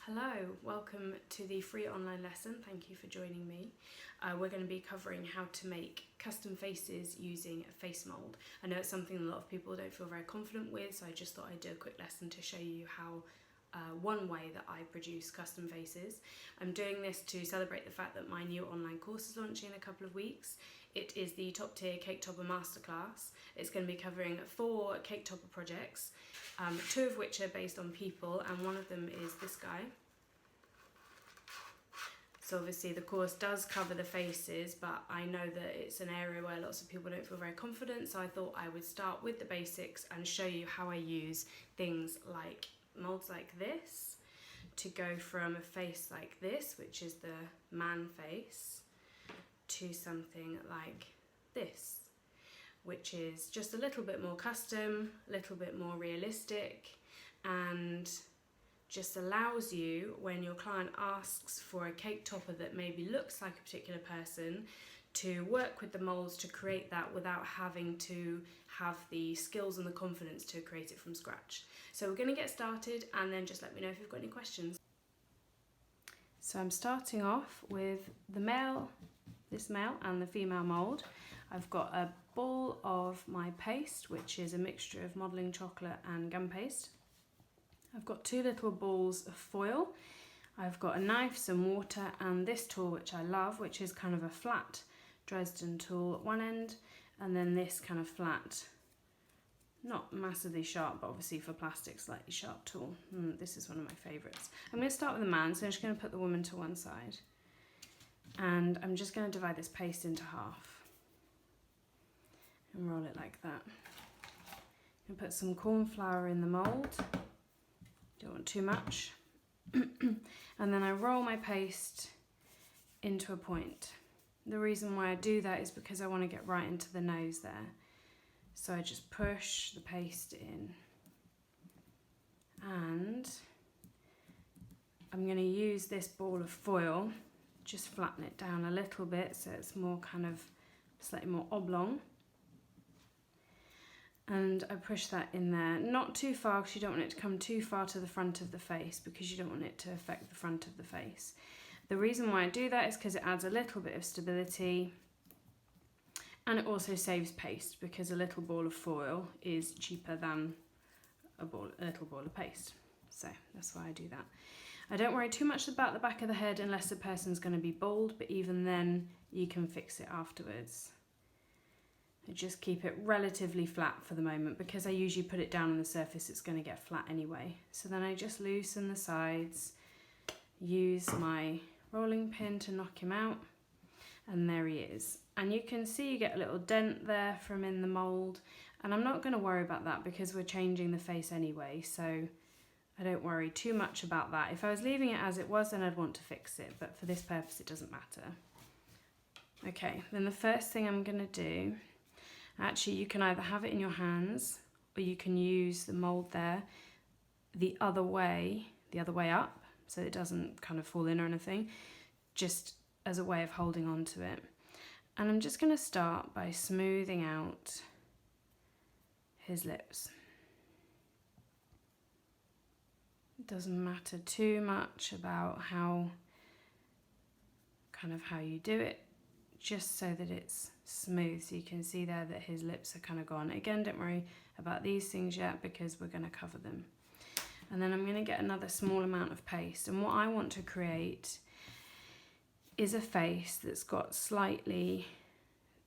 Hello, welcome to the free online lesson. Thank you for joining me. We're going to be covering how to make custom faces using a face mould. I know it's something a lot of people don't feel very confident with, so I just thought I'd do a quick lesson to show you how one way that I produce custom faces. I'm doing this to celebrate the fact that my new online course is launching in a couple of weeks. It is the Top Tier Cake Topper Masterclass. It's going to be covering 4 cake topper projects, 2 of which are based on people, and one of them is this guy. So obviously the course does cover the faces, but I know that it's an area where lots of people don't feel very confident, so I thought I would start with the basics and show you how I use things like moulds like this to go from a face like this, which is the man face, to something like this, which is just a little bit more custom, a little bit more realistic, and just allows you, when your client asks for a cake topper that maybe looks like a particular person, to work with the moulds to create that without having to have the skills and the confidence to create it from scratch. So we're going to get started, and then just let me know if you've got any questions. So I'm starting off with the male, this male, and the female mould. I've got a ball of my paste, which is a mixture of modelling chocolate and gum paste. I've got 2 little balls of foil. I've got a knife, some water, and this tool, which I love, which is kind of a flat Dresden tool at one end, and then this kind of flat, not massively sharp, but obviously for plastic, slightly sharp tool. This is one of my favourites. I'm going to start with the man, so I'm just going to put the woman to one side. And I'm just going to divide this paste into half and roll it like that. I'm going to put some corn flour in the mould. Don't want too much. And then I roll my paste into a point. The reason why I do that is because I want to get right into the nose there. So I just push the paste in. And I'm going to use this ball of foil, just flatten it down a little bit so it's more kind of slightly more oblong. And I push that in there, not too far because you don't want it to come too far to the front of the face, because you don't want it to affect the front of the face. The reason why I do that is because it adds a little bit of stability, and it also saves paste because a little ball of foil is cheaper than a little ball of paste. So that's why I do that. I don't worry too much about the back of the head unless the person's going to be bald, but even then you can fix it afterwards. I just keep it relatively flat for the moment because I usually put it down on the surface, it's going to get flat anyway. So then I just loosen the sides, use my rolling pin to knock him out, and there he is. And you can see you get a little dent there from in the mould, and I'm not going to worry about that because we're changing the face anyway, so I don't worry too much about that. If I was leaving it as it was, then I'd want to fix it, but for this purpose it doesn't matter. Okay, then the first thing I'm going to do, actually, you can either have it in your hands or you can use the mould there the other way up, so it doesn't kind of fall in or anything, just as a way of holding on to it. And I'm just going to start by smoothing out his lips. It doesn't matter too much about how you do it, just so that it's smooth, so you can see there that his lips are kind of gone. Again, don't worry about these things yet because we're going to cover them. And then I'm going to get another small amount of paste, and what I want to create is a face that's got slightly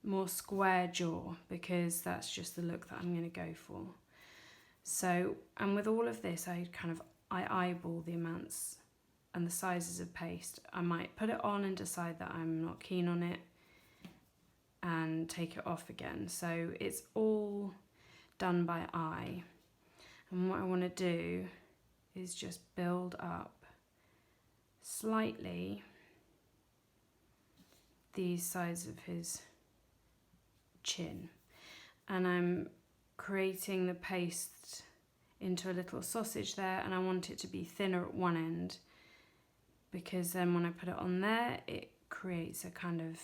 more square jaw, because that's just the look that I'm going to go for. So, and with all of this, I eyeball the amounts and the sizes of paste. I might put it on and decide that I'm not keen on it and take it off again. So it's all done by eye. And what I want to do is just build up slightly these sides of his chin. And I'm creating the paste into a little sausage there, and I want it to be thinner at one end, because then when I put it on there, it creates a kind of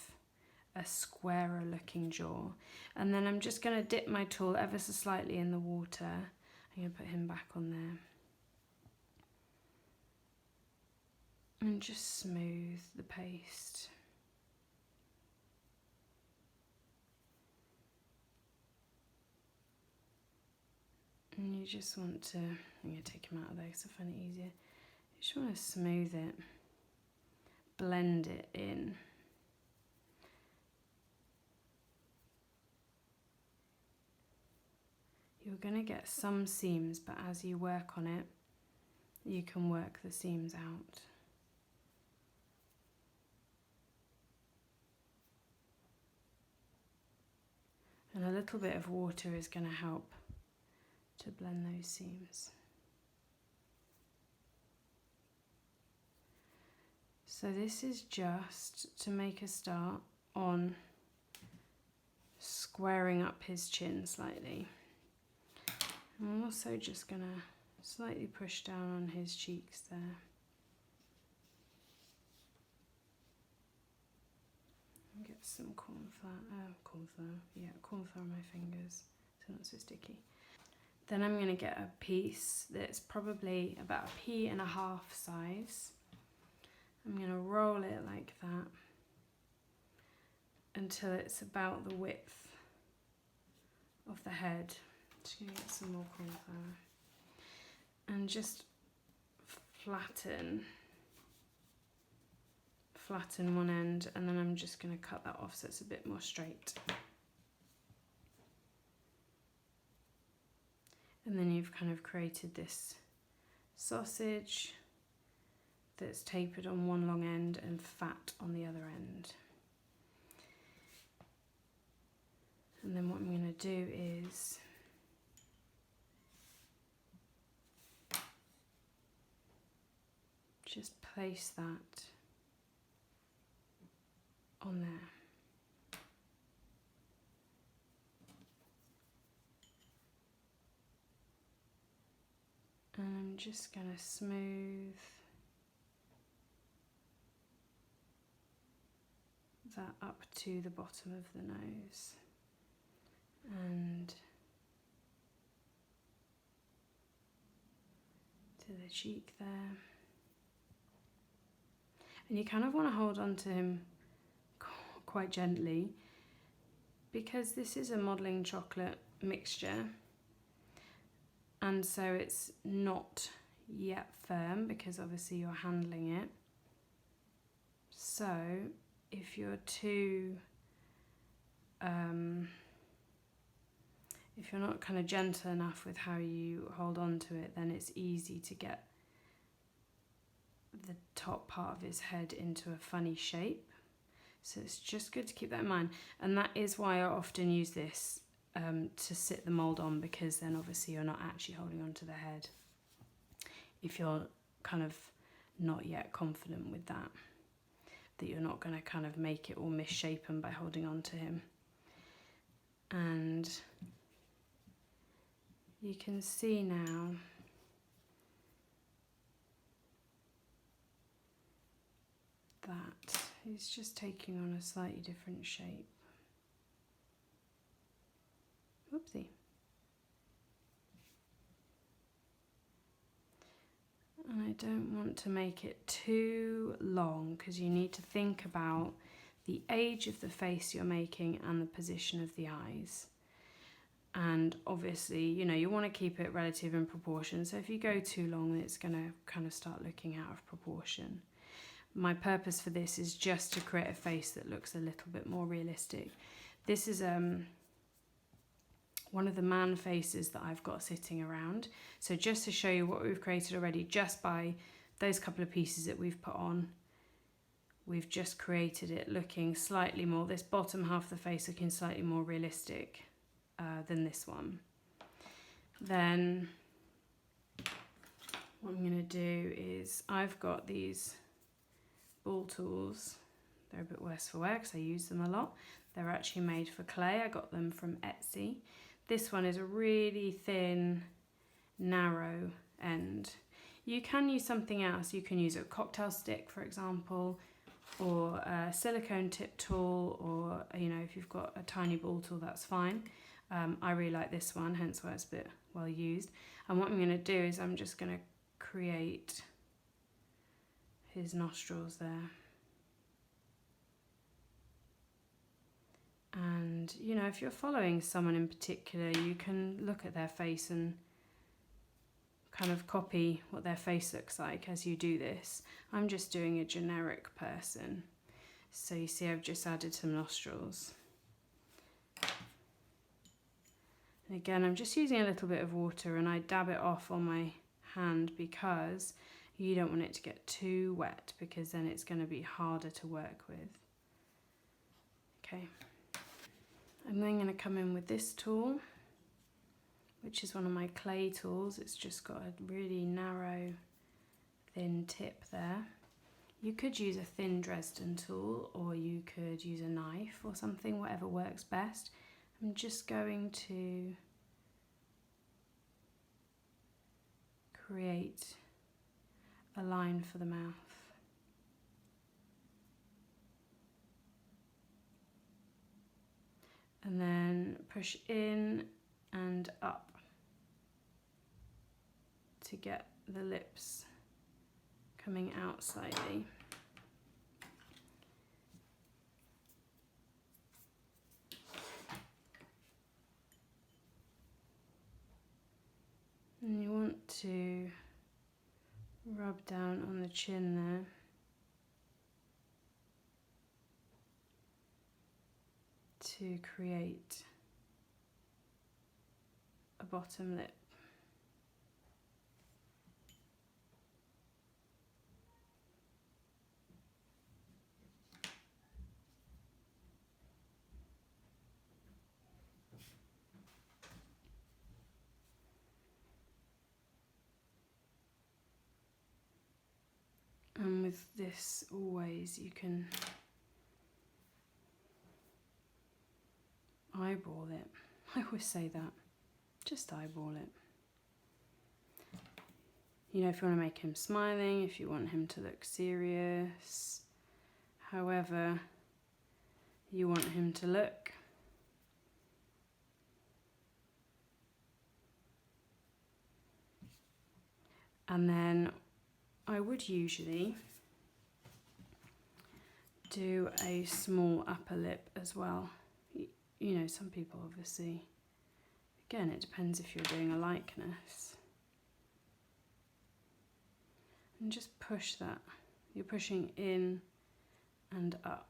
a squarer looking jaw. And then I'm just going to dip my tool ever so slightly in the water. I'm going to put him back on there. And just smooth the paste. And you just want to, I'm going to take them out of there because I find it easier. You just want to smooth it, blend it in. You're going to get some seams, but as you work on it, you can work the seams out. And a little bit of water is going to help to blend those seams. So this is just to make a start on squaring up his chin slightly. I'm also just going to slightly push down on his cheeks there. Get some corn flour on my fingers so not so sticky. Then I'm going to get a piece that's probably about a pea and a half size. I'm going to roll it like that until it's about the width of the head. Just going to get some more corn flour and just flatten one end, and then I'm just going to cut that off so it's a bit more straight. And then you've kind of created this sausage that's tapered on one long end and fat on the other end. And then what I'm going to do is just place that on there. And I'm just going to smooth that up to the bottom of the nose and to the cheek there. And you kind of want to hold on to him quite gently because this is a modelling chocolate mixture, and so it's not yet firm because obviously you're handling it. So if you're if you're not kind of gentle enough with how you hold on to it, then it's easy to get the top part of his head into a funny shape. So it's just good to keep that in mind. And that is why I often use this to sit the mould on, because then obviously you're not actually holding on to the head if you're kind of not yet confident with that you're not going to kind of make it all misshapen by holding on to him. And you can see now that he's just taking on a slightly different shape. Whoopsie. And I don't want to make it too long because you need to think about the age of the face you're making and the position of the eyes. And obviously, you know, you want to keep it relative in proportion. So if you go too long, it's going to kind of start looking out of proportion. My purpose for this is just to create a face that looks a little bit more realistic. This is one of the man faces that I've got sitting around. So just to show you what we've created already, just by those couple of pieces that we've put on, we've just created it looking slightly more, this bottom half of the face looking slightly more realistic than this one. Then what I'm going to do is I've got these ball tools. They're a bit worse for wear because I use them a lot. They're actually made for clay. I got them from Etsy. This one is a really thin, narrow end. You can use something else. You can use a cocktail stick, for example, or a silicone tip tool, or, you know, if you've got a tiny ball tool, that's fine. I really like this one, hence why it's a bit well used. And what I'm going to do is I'm just going to create his nostrils there. And, you know, if you're following someone in particular, you can look at their face and kind of copy what their face looks like as you do this. I'm just doing a generic person. So you see I've just added some nostrils. And again, I'm just using a little bit of water and I dab it off on my hand because you don't want it to get too wet because then it's going to be harder to work with. Okay. I'm then going to come in with this tool, which is one of my clay tools. It's just got a really narrow, thin tip there. You could use a thin Dresden tool or you could use a knife or something, whatever works best. I'm just going to create a line for the mouth. And then push in and up to get the lips coming out slightly. And you want to rub down on the chin there. To create a bottom lip. And with this, always you can eyeball it. I always say that. Just eyeball it. You know, if you want to make him smiling, if you want him to look serious, however you want him to look. And then I would usually do a small upper lip as well. You know, some people obviously, again, it depends if you're doing a likeness. And just push that. You're pushing in and up.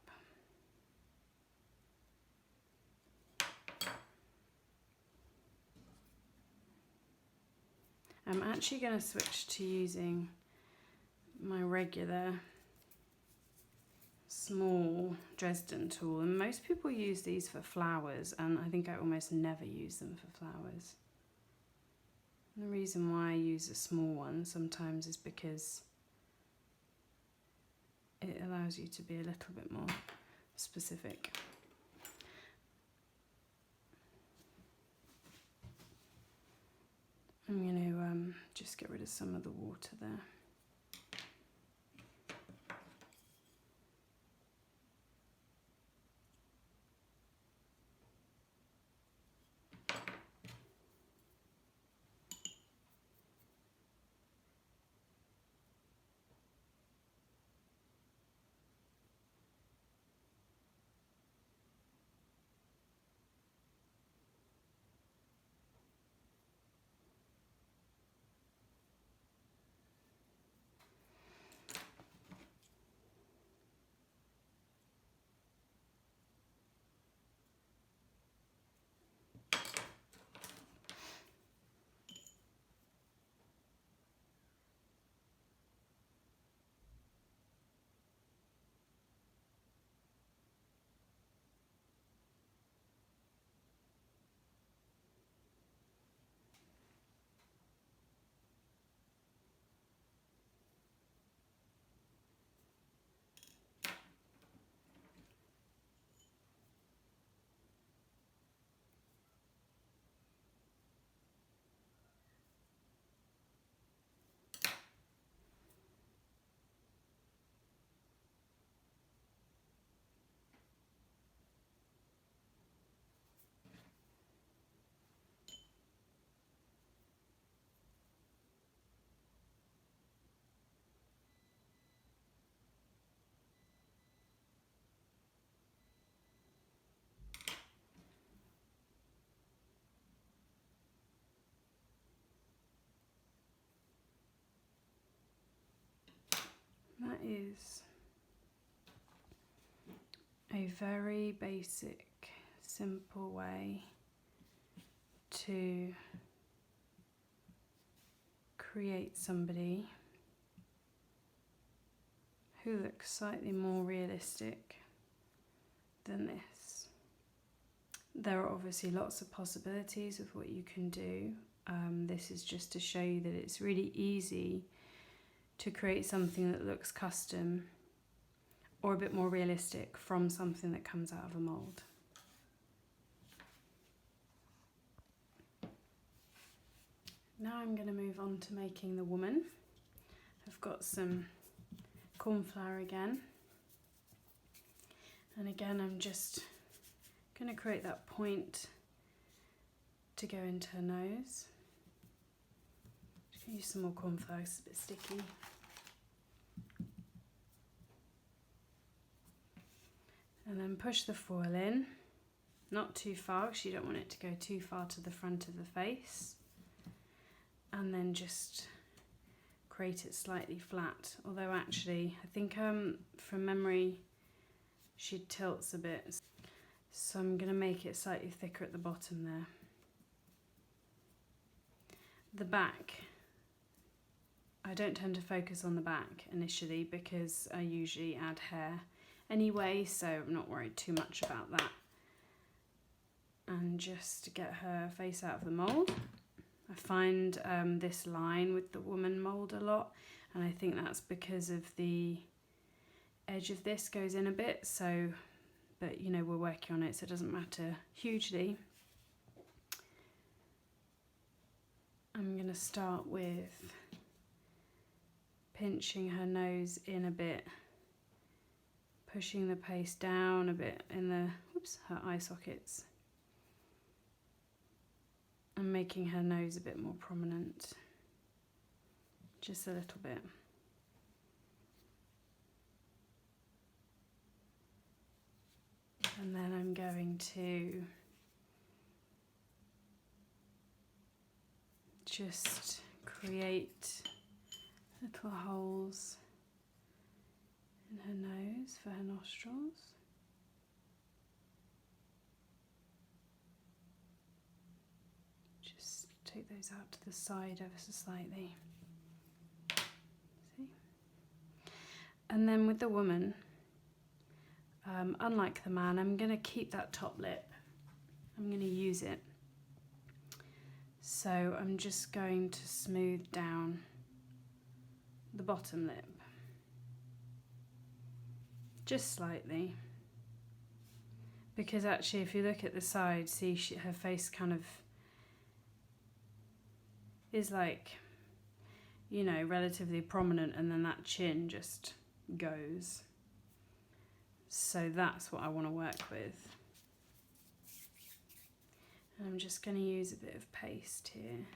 I'm actually going to switch to using my regular small Dresden tool, and most people use these for flowers, and I think I almost never use them for flowers. And the reason why I use a small one sometimes is because it allows you to be a little bit more specific. I'm going to just get rid of some of the water there. That is a very basic, simple way to create somebody who looks slightly more realistic than this. There are obviously lots of possibilities of what you can do. This is just to show you that it's really easy to create something that looks custom or a bit more realistic from something that comes out of a mould. Now I'm going to move on to making the woman. I've got some corn flour again, and again I'm just going to create that point to go into her nose. Just use some more corn flour, it's a bit sticky. And then push the foil in, not too far because you don't want it to go too far to the front of the face. And then just create it slightly flat. Although actually, I think from memory, she tilts a bit. So I'm going to make it slightly thicker at the bottom there. The back, I don't tend to focus on the back initially because I usually add hair anyway, so I'm not worried too much about that. And just get her face out of the mould. I find this line with the woman mould a lot, and I think that's because of the edge of this goes in a bit, so, but you know, we're working on it, so it doesn't matter hugely. I'm going to start with pinching her nose in a bit, pushing the paste down a bit in the, her eye sockets, and making her nose a bit more prominent, just a little bit. And then I'm going to just create little holes in her nose for her nostrils. Just take those out to the side ever so slightly. See? And then with the woman, unlike the man, I'm going to keep that top lip. I'm going to use it. So I'm just going to smooth down the bottom lip. Just slightly. Because actually if you look at the side, see her face kind of is like, you know, relatively prominent, and then that chin just goes. So that's what I want to work with. And I'm just going to use a bit of paste here.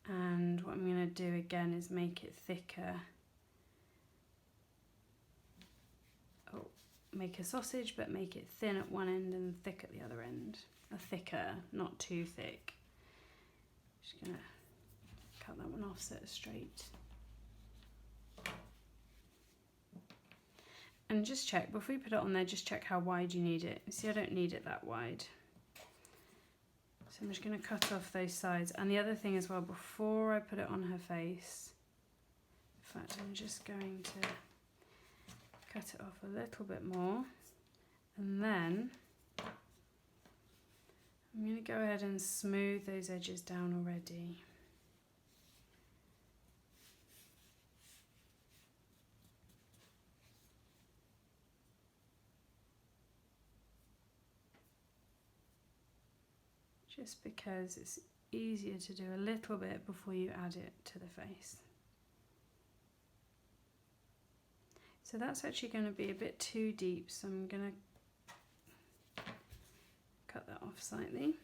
And what I'm going to do again is make it thicker. Oh, make a sausage, but make it thin at one end and thick at the other end. Thicker, not too thick. Just going to cut that one off so it's straight. And just check, before you put it on there, just check how wide you need it. See, I don't need it that wide. So I'm just going to cut off those sides. And the other thing as well, before I put it on her face, in fact, I'm just going to cut it off a little bit more. And then I'm going to go ahead and smooth those edges down already. Just because it's easier to do a little bit before you add it to the face. So that's actually going to be a bit too deep, so I'm going to cut that off slightly.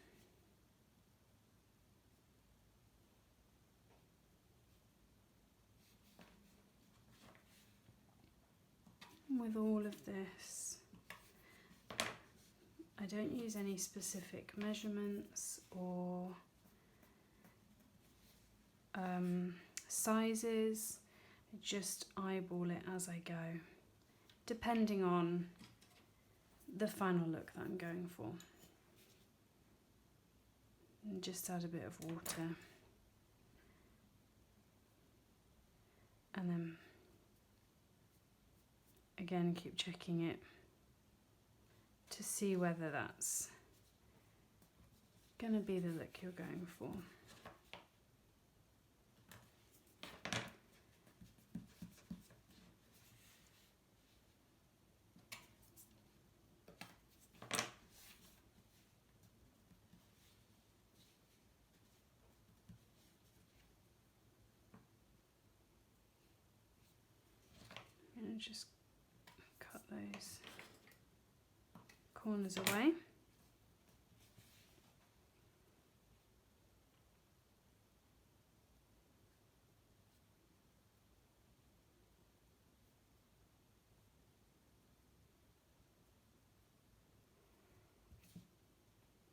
And with all of this, I don't use any specific measurements or sizes, just eyeball it as I go, depending on the final look that I'm going for. And just add a bit of water. And then again keep checking it to see whether that's going to be the look you're going for. And just cut those corners away.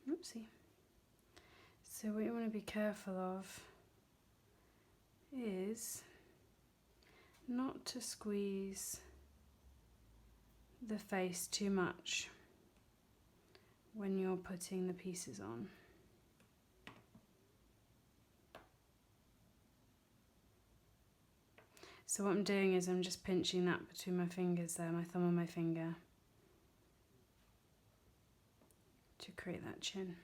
Oopsie. So what you want to be careful of is not to squeeze the face too much when you're putting the pieces on. So what I'm doing is I'm just pinching that between my fingers there, my thumb and my finger, to create that chin.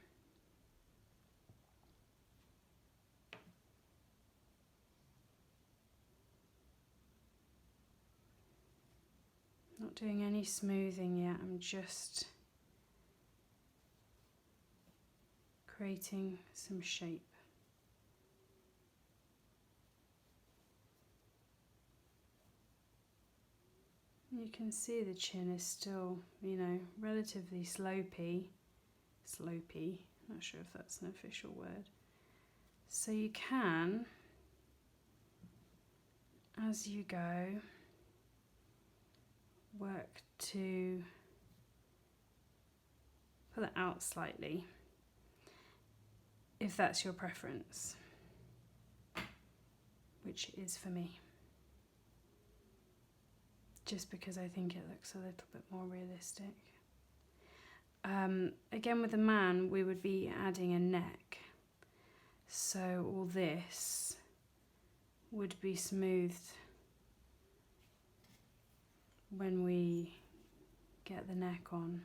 Not doing any smoothing yet, I'm just creating some shape. You can see the chin is still, you know, relatively slopey, not sure if that's an official word. So you can, as you go, work to pull it out slightly, if that's your preference, which is for me, just because I think it looks a little bit more realistic. Again, with the man, we would be adding a neck, so all this would be smoothed when we get the neck on.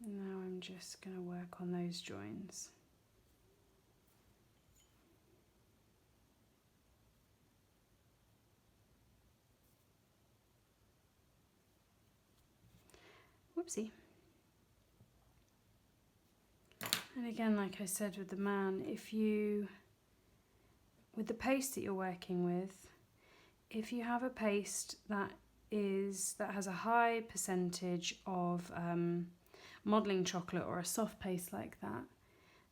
Now I'm just going to work on those joins. Whoopsie. And again, like I said with the man, with the paste that you're working with, if you have a paste that has a high percentage of modelling chocolate or a soft paste like that,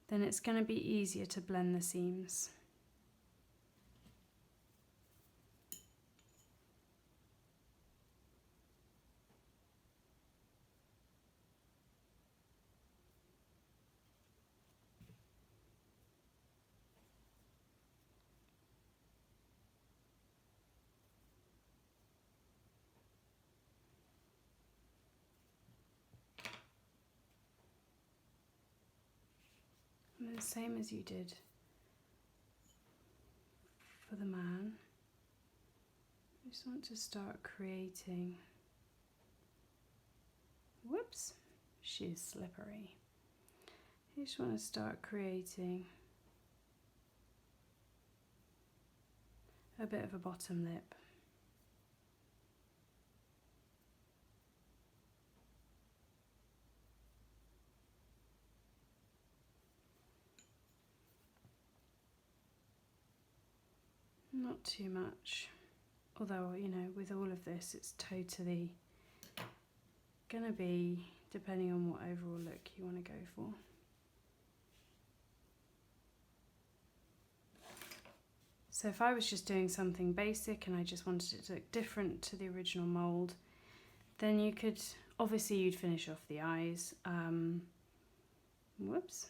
then it's going to be easier to blend the seams. And the same as you did for the man, you just want to start creating, whoops, she's slippery. You just want to start creating a bit of a bottom lip. Not too much, although, you know, with all of this, it's totally gonna be depending on what overall look you want to go for. So if I was just doing something basic and I just wanted it to look different to the original mould, then you could, obviously you'd finish off the eyes, Whoops.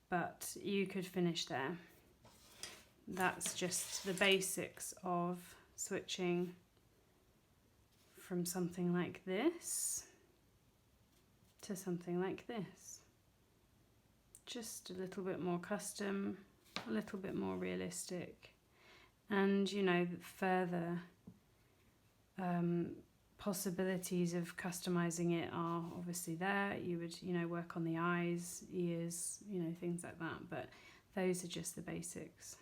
But you could finish there. That's just the basics of switching from something like this to something like this. Just a little bit more custom, a little bit more realistic, and you know, further possibilities of customizing it are obviously there. You would, you know, work on the eyes, ears, you know, things like that, but those are just the basics.